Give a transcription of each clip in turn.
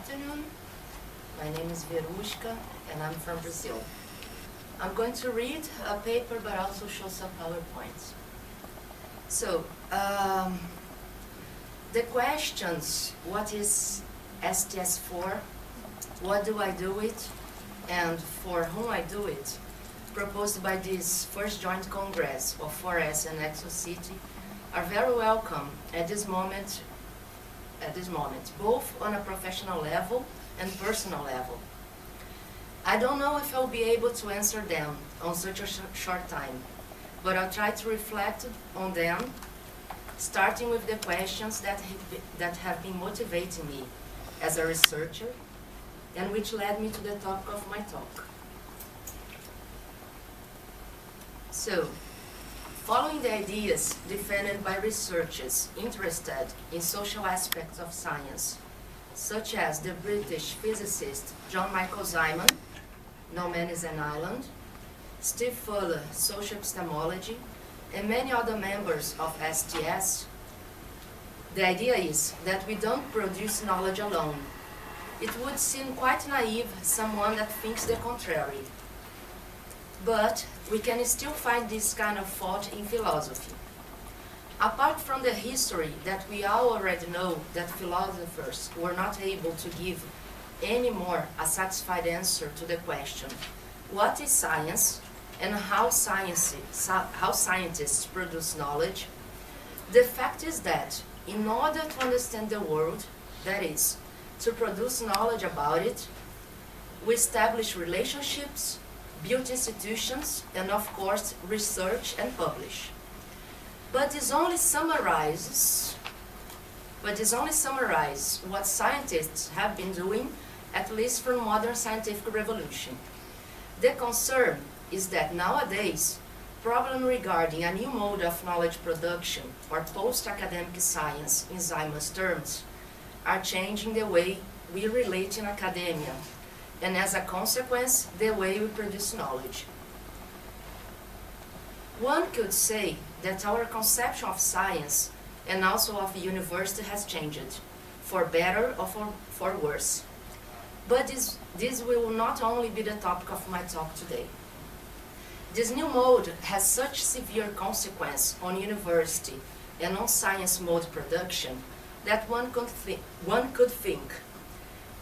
afternoon. My name is Verusca and I'm from Brazil. I'm going to read a paper but also show some PowerPoints. So, the questions, what is STS for, what do I do it, and for whom I do it, proposed by this first joint congress of 4S and ESOCITE, are very welcome at this moment, both on a professional level and personal level. I don't know if I'll be able to answer them on such a short time, but I'll try to reflect on them, starting with the questions that have been motivating me as a researcher, and which led me to the topic of my talk. So, following the ideas defended by researchers interested in social aspects of science, such as the British physicist John Michael Simon, No Man is an Island, Steve Fuller, Social Epistemology, and many other members of STS, the idea is that we don't produce knowledge alone. It would seem quite naive someone that thinks the contrary. But we can still find this kind of thought in philosophy. Apart from the history that we all already know that philosophers were not able to give any more a satisfied answer to the question, what is science and how scientists produce knowledge, the fact is that in order to understand the world, that is, to produce knowledge about it, we establish relationships, build institutions, and of course research and publish. But this only summarizes what scientists have been doing, at least from modern scientific revolution. The concern is that nowadays, problems regarding a new mode of knowledge production or post-academic science in Simon's terms are changing the way we relate in academia, and as a consequence, the way we produce knowledge. One could say that our conception of science and also of the university has changed, for better or for worse. But this will not only be the topic of my talk today. This new mode has such severe consequence on university and on science mode production that one could think,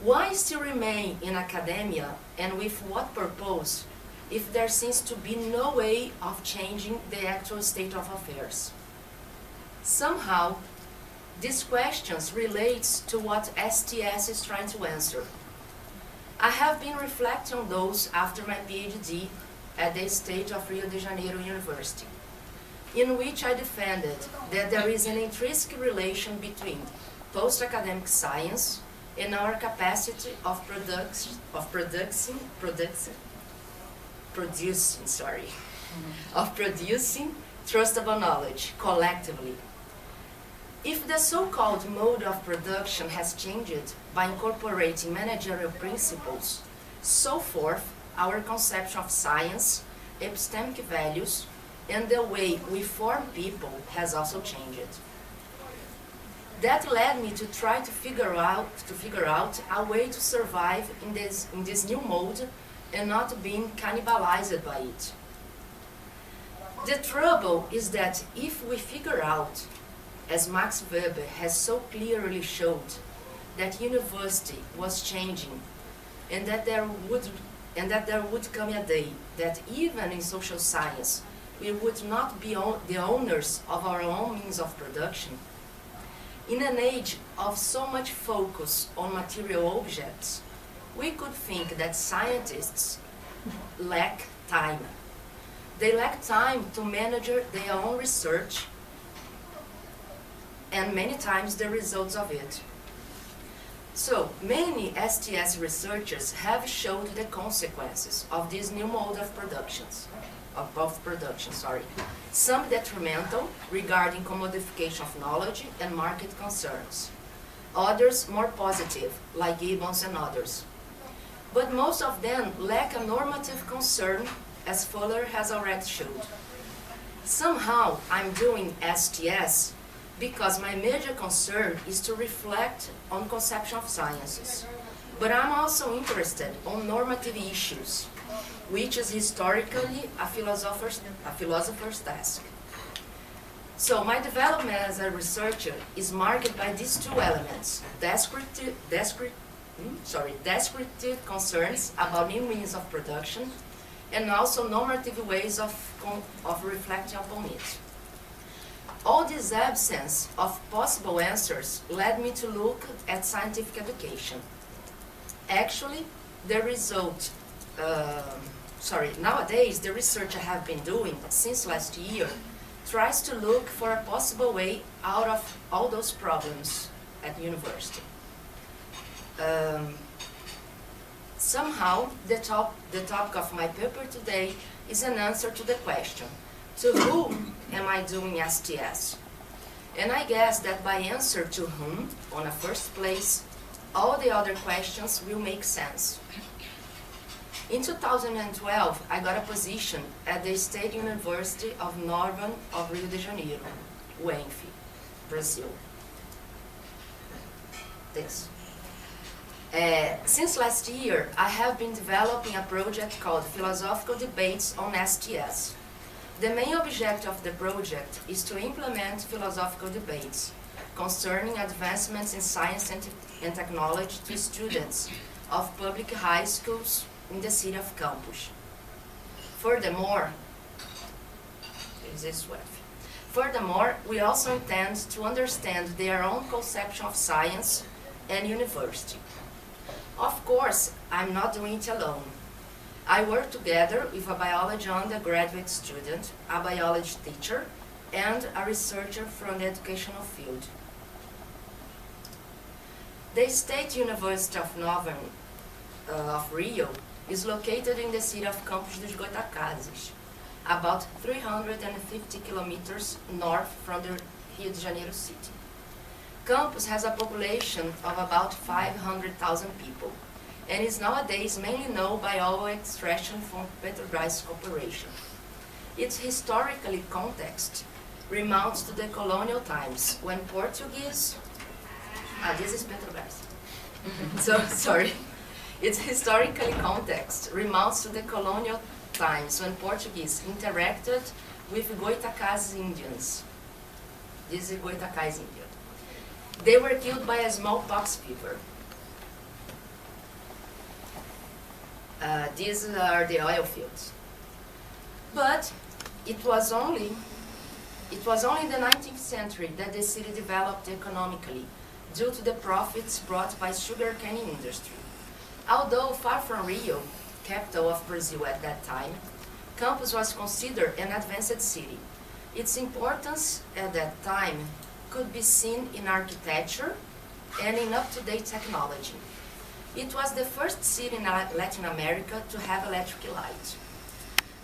why still remain in academia and with what purpose if there seems to be no way of changing the actual state of affairs? Somehow, these questions relate to what STS is trying to answer. I have been reflecting on those after my PhD at the State of Rio de Janeiro University, in which I defended that there is an intrinsic relation between post-academic science and our capacity of producing trustable knowledge collectively. If the so-called mode of production has changed by incorporating managerial principles, so forth our conception of science, epistemic values, and the way we form people has also changed. That led me to try to figure out a way to survive in this new mode and not being cannibalized by it. The trouble is that if we figure out, as Max Weber has so clearly showed, that university was changing and that there would come a day that even in social science we would not be the owners of our own means of production, in an age of so much focus on material objects, we could think that scientists lack time. They lack time to manage their own research and many times the results of it. So, many STS researchers have showed the consequences of this new mode of production. Some detrimental regarding commodification of knowledge and market concerns. Others more positive, like Gibbons and others. But most of them lack a normative concern, as Fuller has already showed. Somehow I'm doing STS because my major concern is to reflect on conception of sciences. But I'm also interested on normative issues, which is historically a philosopher's task. So my development as a researcher is marked by these two elements: descriptive concerns about new means of production, and also normative ways of reflecting upon it. All this absence of possible answers led me to look at scientific education. Actually, the result, nowadays the research I have been doing since last year tries to look for a possible way out of all those problems at university. Somehow, the topic of my paper today is an answer to the question, to whom am I doing STS? And I guess that by answer to whom, on a first place, all the other questions will make sense. In 2012, I got a position at the State University of Northern of Rio de Janeiro, UENF, Brazil. This. Since last year, I have been developing a project called Philosophical Debates on STS. The main objective of the project is to implement philosophical debates concerning advancements in science and technology to students of public high schools in the city of Campos. Furthermore, we also intend to understand their own conception of science and university. Of course, I'm not doing it alone. I work together with a biology undergraduate student, a biology teacher, and a researcher from the educational field. The State University of Northern of Rio is located in the city of Campos dos Goytacazes, about 350 kilometers north from the Rio de Janeiro city. Campos has a population of about 500,000 people and is nowadays mainly known by oil extraction from Petrobras Corporation. Its historical context remounts to the colonial times when Portuguese... this is Petrobras. Its historical context remounts to the colonial times when Portuguese interacted with Goytacazes Indians. This is Goytacazes Indian. They were killed by a smallpox fever. These are the oil fields. But it was only in the 19th century that the city developed economically due to the profits brought by sugarcane industry. Although far from Rio, capital of Brazil at that time, Campos was considered an advanced city. Its importance at that time could be seen in architecture and in up-to-date technology. It was the first city in Latin America to have electric light.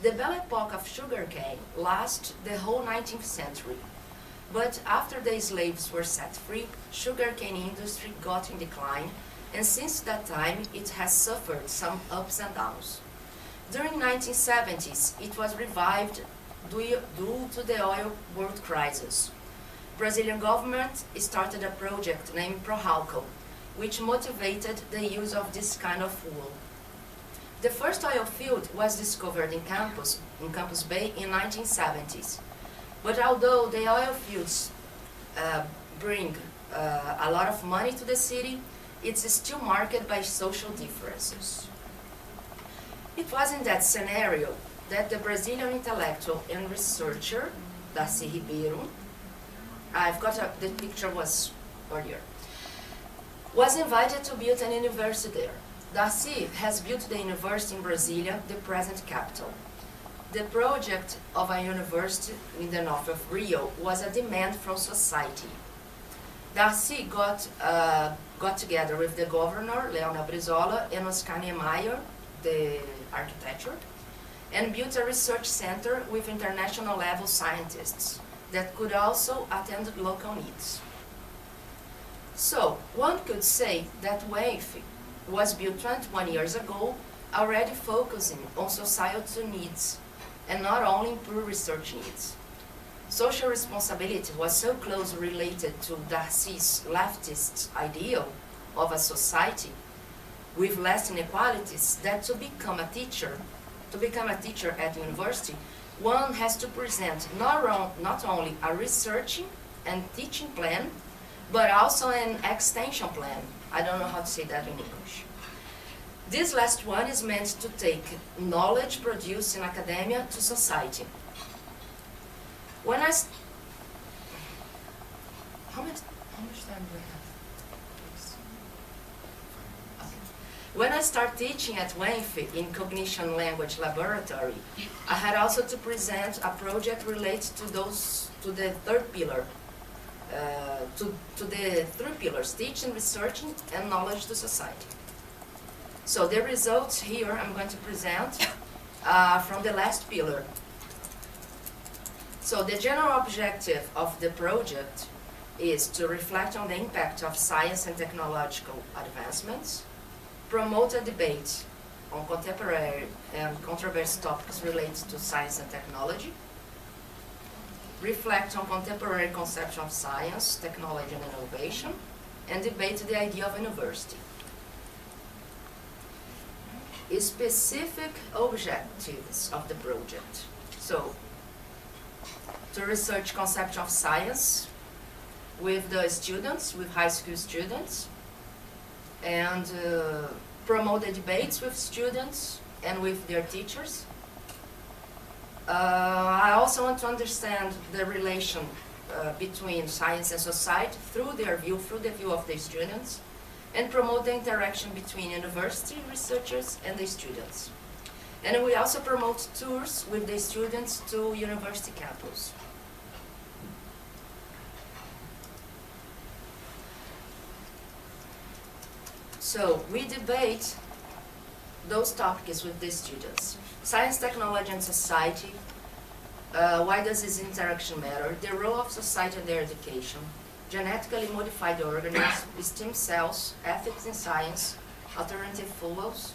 The Belle Epoque of sugarcane lasted the whole 19th century, but after the slaves were set free, sugarcane industry got in decline, and since that time it has suffered some ups and downs. During 1970s, it was revived due to the oil world crisis. Brazilian government started a project named Prohalco, which motivated the use of this kind of fuel. The first oil field was discovered in Campos Bay in 1970s. But although the oil fields bring a lot of money to the city, it's still marked by social differences. It was in that scenario that the Brazilian intellectual and researcher, Darcy Ribeiro, the picture was earlier, was invited to build an university there. Darcy has built the university in Brasilia, the present capital. The project of a university in the north of Rio was a demand from society. Darcy got together with the governor, Leonel Brizola, and Oscar Niemeyer, the architecture, and built a research center with international level scientists that could also attend local needs. So, one could say that UENF was built 21 years ago, already focusing on societal needs, and not only pure research needs. social responsibility was so closely related to Darcy's leftist ideal of a society with less inequalities that to become a teacher at university, one has to present not only a researching and teaching plan, but also an extension plan. I don't know how to say that in English. This last one is meant to take knowledge produced in academia to society. When I how much time do we have? Okay. When I started teaching at UENF in Cognition Language Laboratory, I had also to present a project related to the third pillar, to the three pillars: teaching, researching, and knowledge to society. So the results here I'm going to present from the last pillar. So the general objective of the project is to reflect on the impact of science and technological advancements, promote a debate on contemporary and controversial topics related to science and technology, reflect on contemporary conception of science, technology, and innovation, and debate the idea of university. Specific objectives of the project. So, to research conception of science with the students, with high school students, and promote the debates with students and with their teachers. I also want to understand the relation between science and society through the view of the students, and promote the interaction between university researchers and the students. And we also promote tours with the students to university campus. So we debate those topics with the students. Science, technology, and society. Why does this interaction matter? The role of society in their education. Genetically modified organisms, stem cells, ethics in science, alternative fuels.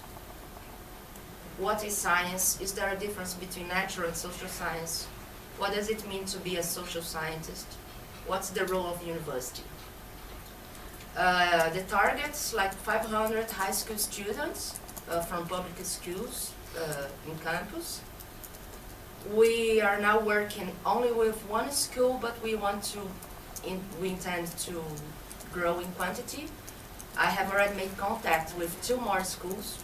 What is science? Is there a difference between natural and social science? What does it mean to be a social scientist? What's the role of the university? The targets, like 500 high school students from public schools in Campos. We are now working only with one school, but we intend to grow in quantity. I have already made contact with 2 more schools.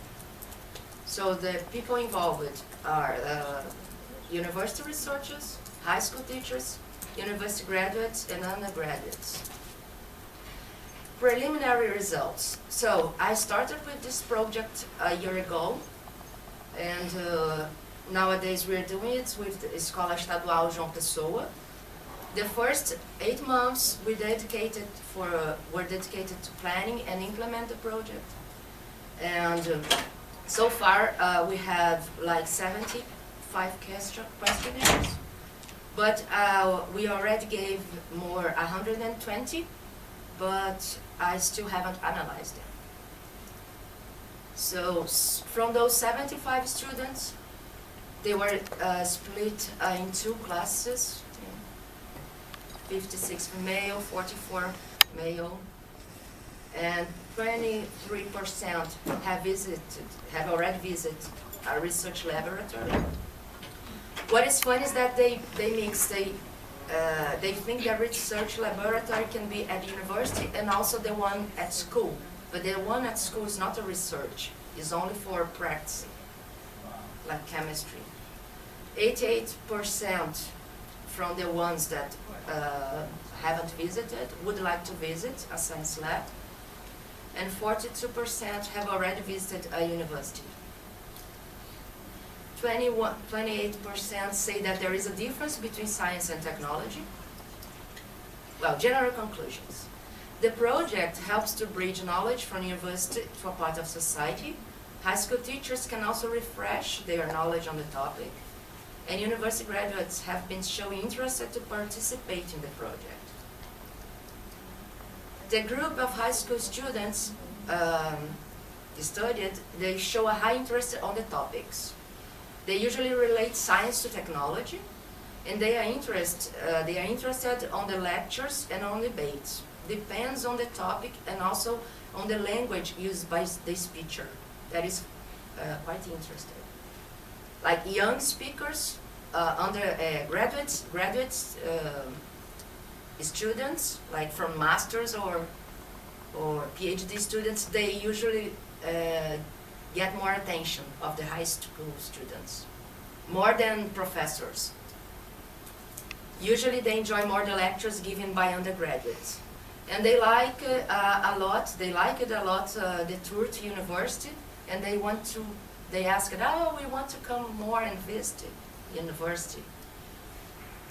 So the people involved are university researchers, high school teachers, university graduates, and undergraduates. Preliminary results. So I started with this project a year ago, and nowadays we're doing it with the Escola Estadual João Pessoa. The first 8 months were dedicated to planning and implement the project. And so far we have like 75 questionnaires, but we already gave more 120, but I still haven't analyzed them. So from those 75 students, they were split in 2 classes, 56 male, 44 male, and 23% have already visited a research laboratory. What is fun is that they think the research laboratory can be at university and also the one at school. But the one at school is not a research, it's only for practicing, like chemistry. 88% from the ones that haven't visited would like to visit a science lab, and 42% have already visited a university. 28% say that there is a difference between science and technology. Well, general conclusions. The project helps to bridge knowledge from university to a part of society. High school teachers can also refresh their knowledge on the topic. And university graduates have been showing interest to participate in the project. The group of high school students studied, they show a high interest on the topics. They usually relate science to technology, And they are interested on the lectures and on debates. Depends on the topic and also on the language used by the speaker. That is quite interesting. Like young speakers, graduates, students, like from masters or PhD students, they usually get more attention of the high school students, more than professors. Usually they enjoy more the lectures given by undergraduates. And they like it a lot the tour to university, and they ask, oh, we want to come more and visit university.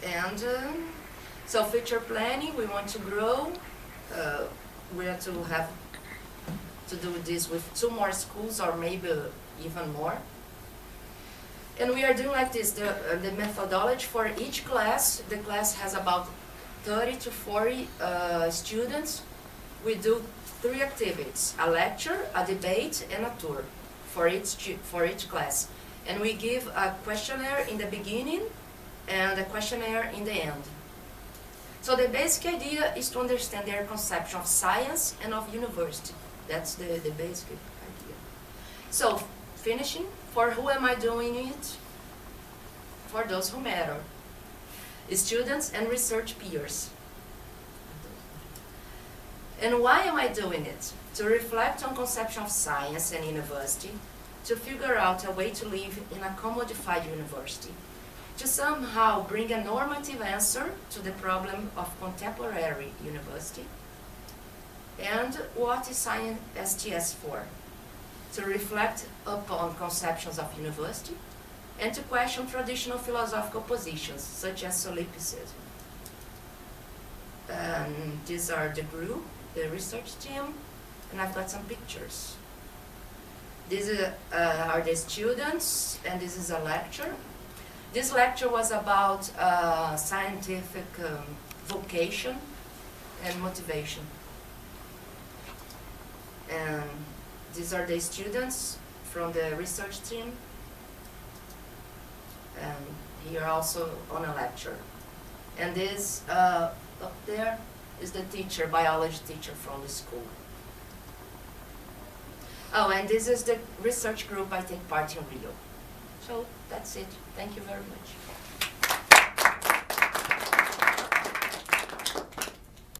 And so future planning, we want to grow. We are to have to do this with 2 more schools or maybe even more. And we are doing like this, the methodology for each class. The class has about 30 to 40 students. We do 3 activities: a lecture, a debate, and a tour for each class. And we give a questionnaire in the beginning and a questionnaire in the end. So the basic idea is to understand their conception of science and of university. That's the basic idea. So, finishing, for who am I doing it? For those who matter. Students and research peers. And why am I doing it? To reflect on conception of science and university, to figure out a way to live in a commodified university, to somehow bring a normative answer to the problem of contemporary university. And what is Science STS for? To reflect upon conceptions of university and to question traditional philosophical positions, such as solipsism. And these are the group, the research team, and I've got some pictures. These are the students, and this is a lecture. This lecture was about scientific vocation and motivation. And these are the students from the research team. And here also on a lecture. And this up there is the teacher, biology teacher from the school. Oh, and this is the research group I take part in Rio. So that's it. Thank you very much.